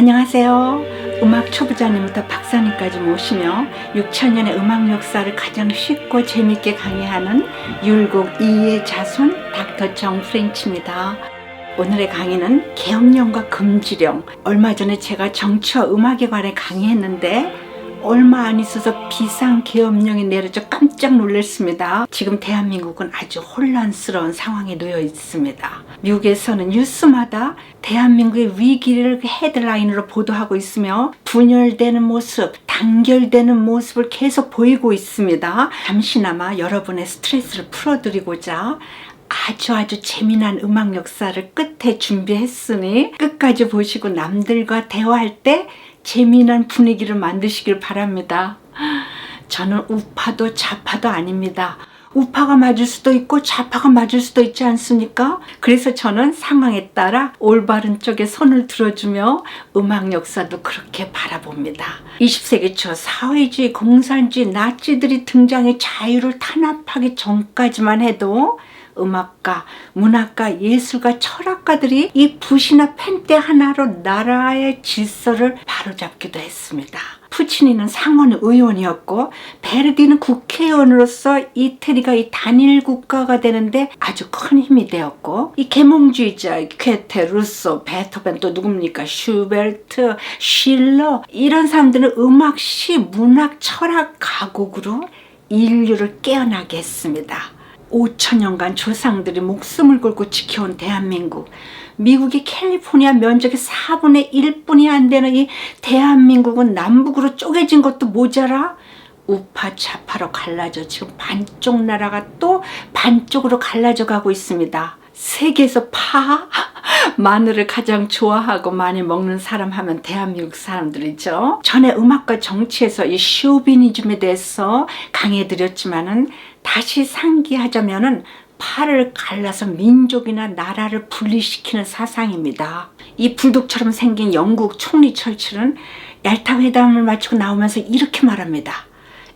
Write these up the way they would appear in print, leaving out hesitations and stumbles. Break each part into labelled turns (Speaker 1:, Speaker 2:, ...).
Speaker 1: 안녕하세요. 음악 초보자님부터 박사님까지 모시며 6천년의 음악 역사를 가장 쉽고 재밌게 강의하는 율곡 2의 자손 닥터 정 프렌치입니다. 오늘의 강의는 계엄령과 금지령. 얼마 전에 제가 정치와 음악에 관해 강의했는데 얼마 안 있어서 비상계엄령이 내려져 깜짝 놀랐습니다. 지금 대한민국은 아주 혼란스러운 상황에 놓여 있습니다. 미국에서는 뉴스마다 대한민국의 위기를 헤드라인으로 보도하고 있으며 분열되는 모습, 단결되는 모습을 계속 보이고 있습니다. 잠시나마 여러분의 스트레스를 풀어드리고자 아주 재미난 음악 역사를 끝에 준비했으니 끝까지 보시고 남들과 대화할 때 재미난 분위기를 만드시길 바랍니다. 저는 우파도 좌파도 아닙니다. 우파가 맞을 수도 있고 좌파가 맞을 수도 있지 않습니까? 그래서 저는 상황에 따라 올바른 쪽에 손을 들어주며 음악 역사도 그렇게 바라봅니다. 20세기 초 사회주의, 공산주의, 나치들이 등장해 자유를 탄압하기 전까지만 해도 음악가, 문학가, 예술가, 철학가들이 이 붓이나 펜대 하나로 나라의 질서를 바로잡기도 했습니다. 푸치니는 상원 의원이었고 베르디는 국회의원으로서 이태리가 이 단일 국가가 되는데 아주 큰 힘이 되었고, 이 계몽주의자 쾌테, 루소, 베토벤, 또 누굽니까? 슈베르트, 실러, 이런 사람들은 음악, 시, 문학, 철학 가곡으로 인류를 깨어나게 했습니다. 5천년간 조상들이 목숨을 걸고 지켜온 대한민국, 미국의 캘리포니아 면적의 4분의 1뿐이 안 되는 이 대한민국은 남북으로 쪼개진 것도 모자라 우파 좌파로 갈라져 지금 반쪽 나라가 또 반쪽으로 갈라져 가고 있습니다. 세계에서 마늘을 가장 좋아하고 많이 먹는 사람 하면 대한민국 사람들이죠. 전에 음악과 정치에서 이 쇼비니즘에 대해서 강의해드렸지만은 다시 상기하자면은 팔을 갈라서 민족이나 나라를 분리시키는 사상입니다. 이 불독처럼 생긴 영국 총리 철칠은 얄타 회담을 마치고 나오면서 이렇게 말합니다.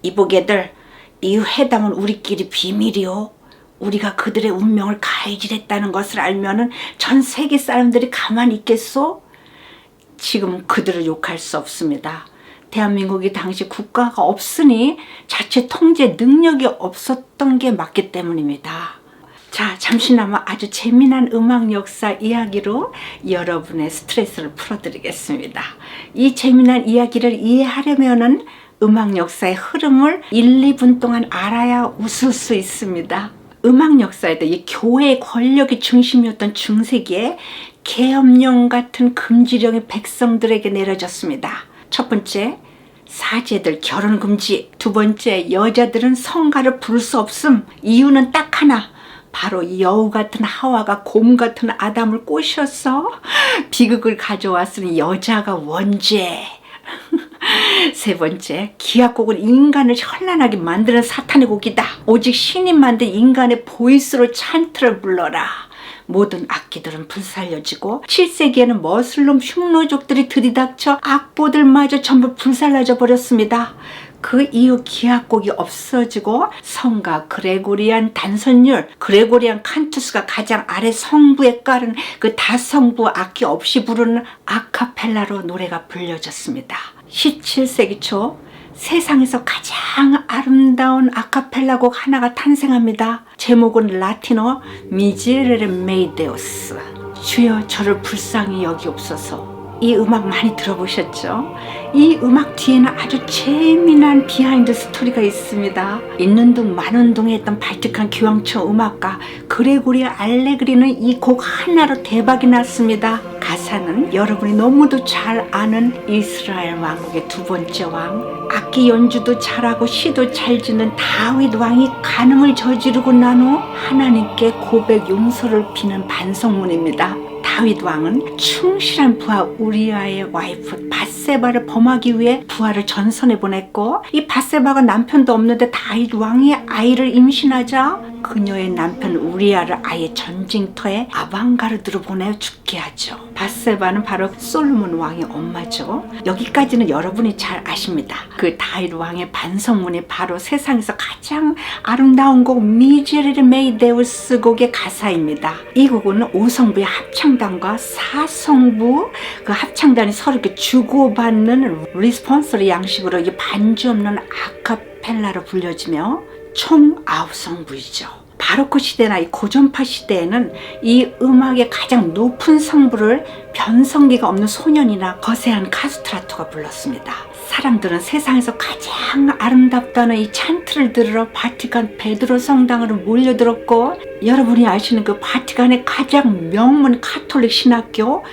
Speaker 1: 이보게들, 이 회담은 우리끼리 비밀이요. 우리가 그들의 운명을 가해질했다는 것을 알면은 전 세계 사람들이 가만히 있겠소? 지금 그들을 욕할 수 없습니다. 대한민국이 당시 국가가 없으니 자체 통제 능력이 없었던 게 맞기 때문입니다. 자, 잠시나마 아주 재미난 음악 역사 이야기로 여러분의 스트레스를 풀어드리겠습니다. 이 재미난 이야기를 이해하려면은 음악 역사의 흐름을 1, 2분 동안 알아야 웃을 수 있습니다. 음악 역사에도 이 교회의 권력이 중심이었던 중세기에 계엄령 같은 금지령이 백성들에게 내려졌습니다. 첫 번째, 사제들 결혼 금지. 두 번째, 여자들은 성가를 부를 수 없음. 이유는 딱 하나, 바로 이 여우 같은 하와가 곰 같은 아담을 꼬셔서 비극을 가져왔으니 여자가 원죄. 세 번째, 기악곡은 인간을 현란하게 만드는 사탄의 곡이다. 오직 신이 만든 인간의 보이스로 찬트를 불러라. 모든 악기들은 불살려지고 7세기에는 머슬롬 흉노족들이 들이닥쳐 악보들마저 전부 불살라져 버렸습니다. 그 이후 기악곡이 없어지고 성가, 그레고리안 단선율, 그레고리안 칸투스가 가장 아래 성부에 깔은 그 다성부 악기 없이 부르는 아카펠라로 노래가 불려졌습니다. 17세기 초 세상에서 가장 아름다운 아카펠라 곡 하나가 탄생합니다. 제목은 라틴어 미제레레 메이데오스. 주여 저를 불쌍히 여기옵소서. 이 음악 많이 들어보셨죠? 이 음악 뒤에는 아주 재미난 비하인드 스토리가 있습니다. 있는 둥 마는 둥에 했던 발칙한 기왕초 음악가 그레고리 알레그리는 이 곡 하나로 대박이 났습니다. 가사는 여러분이 너무도 잘 아는 이스라엘 왕국의 두 번째 왕, 악기 연주도 잘하고 시도 잘 짓는 다윗 왕이 간음을 저지르고 난 후 하나님께 고백 용서를 비는 반성문입니다. 다윗 왕은 충실한 부하 우리아의 와이프 밧세바를 범하기 위해 부하를 전선에 보냈고, 이 밧세바가 남편도 없는데 다윗 왕이 아이를 임신하자 그녀의 남편 우리아를 아예 전쟁터에 아방가르드로 보내어 죽게 하죠. 밧세바는 바로 솔로몬 왕의 엄마죠. 여기까지는 여러분이 잘 아십니다. 그 다윗 왕의 반성문이 바로 세상에서 가장 아름다운 곡 미제리를 메이데우스 곡의 가사입니다. 이 곡은 5성부의 합창단과 4성부 그 합창단이 서로 이렇게 주고받는 리스폰서리 양식으로 이게 반주 없는 아카펠라로 불려지며 총 9성부이죠. 바로크 시대나 이 고전파 시대에는 이 음악의 가장 높은 성부를 변성기가 없는 소년이나 거세한 카스트라토가 불렀습니다. 사람들은 세상에서 가장 아름답다는 이 찬트를 들으러 바티칸 베드로 성당으로 몰려들었고, 여러분이 아시는 그 바티칸의 가장 명문 카톨릭 신학교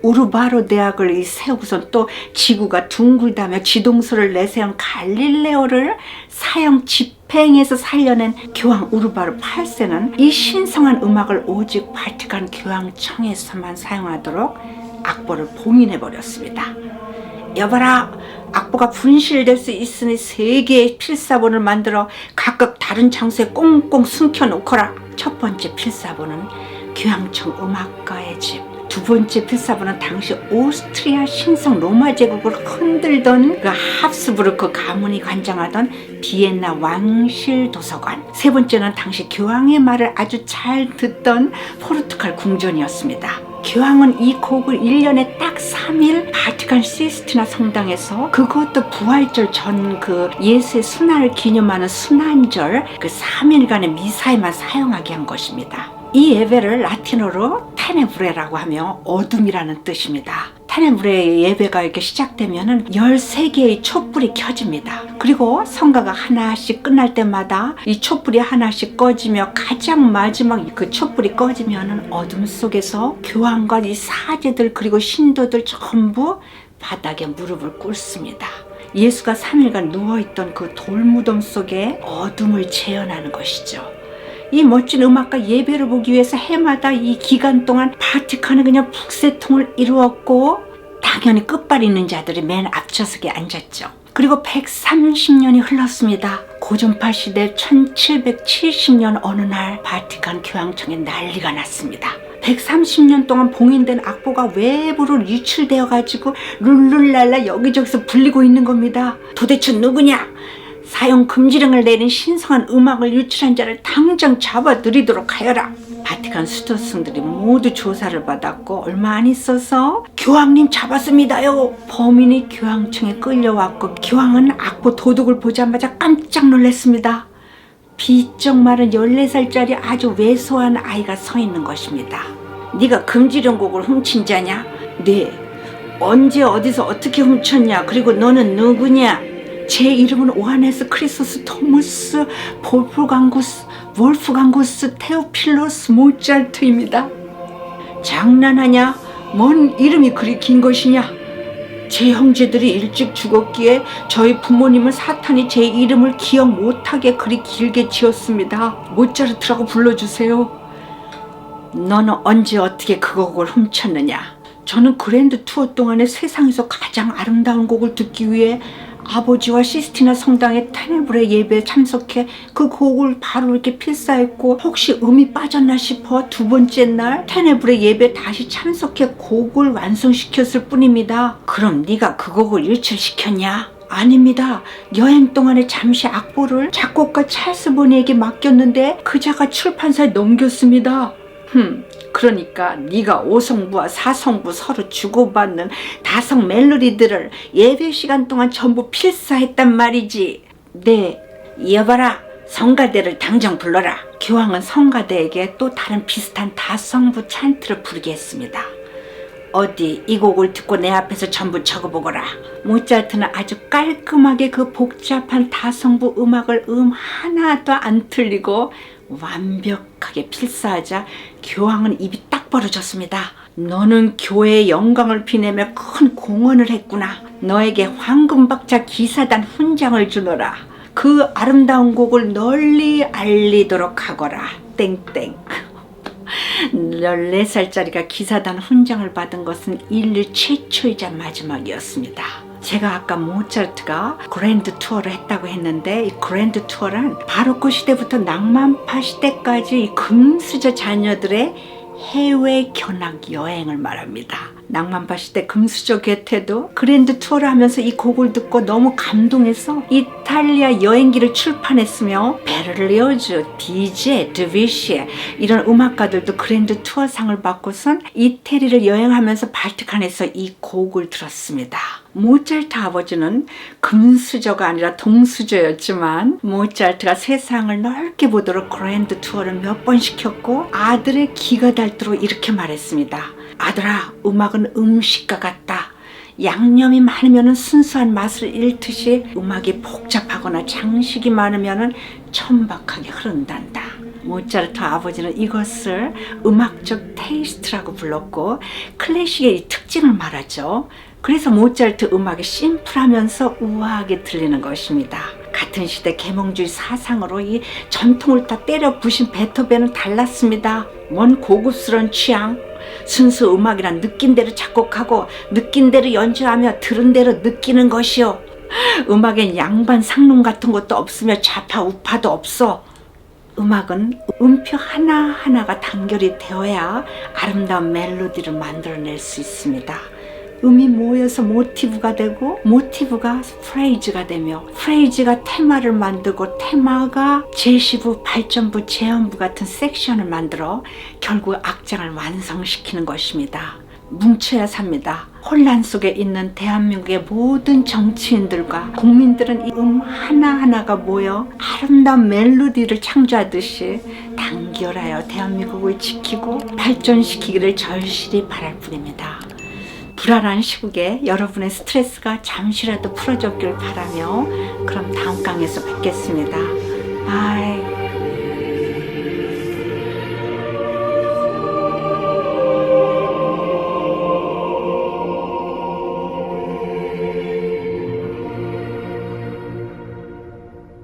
Speaker 1: 우르바로 대학을 세우고선 또 지구가 둥글다며 지동설을 내세운 갈릴레오를 사형 집행에서 살려낸 교황 우르바로 8세는 이 신성한 음악을 오직 바티칸 교황청에서만 사용하도록 악보를 봉인해버렸습니다. 여봐라, 악보가 분실될 수 있으니 3개의 필사본을 만들어 각각 다른 장소에 꽁꽁 숨겨놓거라. 첫 번째 필사본은 교황청 음악가의 집, 두 번째 필사본은 당시 오스트리아 신성 로마 제국을 흔들던 그 합스부르크 가문이 관장하던 비엔나 왕실 도서관, 세 번째는 당시 교황의 말을 아주 잘 듣던 포르투갈 궁전이었습니다. 교황은 이 곡을 1년에 딱 3일 바티칸 시스티나 성당에서, 그것도 부활절 전 그 예수의 순환을 기념하는 순환절 그 3일간의 미사에만 사용하게 한 것입니다. 이 예배를 라틴어로 테네브레라고 하며 어둠이라는 뜻입니다. 테네브레의 예배가 이렇게 시작되면은 13개의 촛불이 켜집니다. 그리고 성가가 하나씩 끝날 때마다 이 촛불이 하나씩 꺼지며 가장 마지막 그 촛불이 꺼지면은 어둠 속에서 교황과 이 사제들 그리고 신도들 전부 바닥에 무릎을 꿇습니다. 예수가 3일간 누워있던 그 돌무덤 속에 어둠을 재현하는 것이죠. 이 멋진 음악과 예배를 보기 위해서 해마다 이 기간 동안 바티칸은 그냥 북새통을 이루었고, 당연히 끝발 있는 자들이 맨 앞좌석에 앉았죠. 그리고 130년이 흘렀습니다. 고전파 시대 1770년 어느 날 바티칸 교황청에 난리가 났습니다. 130년 동안 봉인된 악보가 외부로 유출되어 가지고 룰룰랄라 여기저기서 불리고 있는 겁니다. 도대체 누구냐? 사용 금지령을 내린 신성한 음악을 유출한 자를 당장 잡아들이도록 하여라. 바티칸 수도승들이 모두 조사를 받았고 얼마 안 있어서 교황님 잡았습니다요. 범인이 교황청에 끌려왔고, 교황은 악보 도둑을 보자마자 깜짝 놀랐습니다. 비쩍 마른 14살짜리 아주 왜소한 아이가 서 있는 것입니다. 네가 금지령 곡을 훔친 자냐? 네. 언제 어디서 어떻게 훔쳤냐? 그리고 너는 누구냐? 제 이름은 오하네스 크리소스 토무스 wolfgangus 테오필로스 모차르트입니다. 장난하냐? 뭔 이름이 그리 긴 것이냐? 제 형제들이 일찍 죽었기에 저희 부모님은 사탄이 제 이름을 기억 못하게 그리 길게 지었습니다. 모차르트라고 불러주세요. 너는 언제 어떻게 그 곡을 훔쳤느냐? 저는 그랜드 투어 동안에 세상에서 가장 아름다운 곡을 듣기 위해 아버지와 시스티나 성당의 테네브레 예배에 참석해 그 곡을 바로 이렇게 필사했고, 혹시 음이 빠졌나 싶어 두 번째 날 테네브레 예배에 다시 참석해 곡을 완성시켰을 뿐입니다. 그럼 네가 그 곡을 유출시켰냐? 아닙니다. 여행 동안에 잠시 악보를 작곡가 찰스 보니에게 맡겼는데 그자가 출판사에 넘겼습니다. 그러니까 네가 5성부와 4성부 서로 주고받는 다성 멜로디들을 예배 시간 동안 전부 필사했단 말이지. 네, 여봐라, 성가대를 당장 불러라. 교황은 성가대에게 또 다른 비슷한 다성부 찬트를 부르게 했습니다. 어디 이 곡을 듣고 내 앞에서 전부 적어보거라. 모차르트는 아주 깔끔하게 그 복잡한 다성부 음악을 하나도 안 틀리고 완벽하게 필사하자 교황은 입이 딱 벌어졌습니다. 너는 교회의 영광을 비내며 큰 공헌을 했구나. 너에게 황금박자 기사단 훈장을 주노라. 그 아름다운 곡을 널리 알리도록 하거라. 땡땡. 14살짜리가 기사단 훈장을 받은 것은 인류 최초이자 마지막이었습니다. 제가 아까 모차르트가 그랜드 투어를 했다고 했는데 이 그랜드 투어란 바로크 시대부터 낭만파 시대까지 이 금수저 자녀들의 해외 견학 여행을 말합니다. 낭만파 시대 금수저 괴테도 그랜드 투어를 하면서 이 곡을 듣고 너무 감동해서 이탈리아 여행기를 출판했으며 베를리오즈, 디제, 드비시 이런 음악가들도 그랜드 투어상을 받고선 이태리를 여행하면서 발트칸에서 이 곡을 들었습니다. 모차르트 아버지는 금수저가 아니라 동수저였지만 모차르트가 세상을 넓게 보도록 그랜드 투어를 몇 번 시켰고 아들의 기가 닳도록 이렇게 말했습니다. 아들아, 음악은 음식과 같다. 양념이 많으면 순수한 맛을 잃듯이 음악이 복잡하거나 장식이 많으면 천박하게 흐른단다. 모차르트 아버지는 이것을 음악적 테이스트라고 불렀고 클래식의 이 특징을 말하죠. 그래서 모차르트 음악이 심플하면서 우아하게 들리는 것입니다. 같은 시대 계몽주의 사상으로 이 전통을 다 때려 부신 베토벤은 달랐습니다. 뭔 고급스러운 취향, 순수 음악이란 느낀 대로 작곡하고 느낀 대로 연주하며 들은 대로 느끼는 것이요. 음악엔 양반 상론 같은 것도 없으며 좌파 우파도 없어. 음악은 음표 하나하나가 단결이 되어야 아름다운 멜로디를 만들어낼 수 있습니다. 음이 모여서 모티브가 되고 모티브가 프레이즈가 되며 프레이즈가 테마를 만들고 테마가 제시부, 발전부, 제음부 같은 섹션을 만들어 결국 악장을 완성시키는 것입니다. 뭉쳐야 삽니다. 혼란 속에 있는 대한민국의 모든 정치인들과 국민들은 이 하나하나가 모여 아름다운 멜로디를 창조하듯이 단결하여 대한민국을 지키고 발전시키기를 절실히 바랄 뿐입니다. 불안한 시국에 여러분의 스트레스가 잠시라도 풀어졌길 바라며 그럼 다음 강에서 뵙겠습니다. 바이.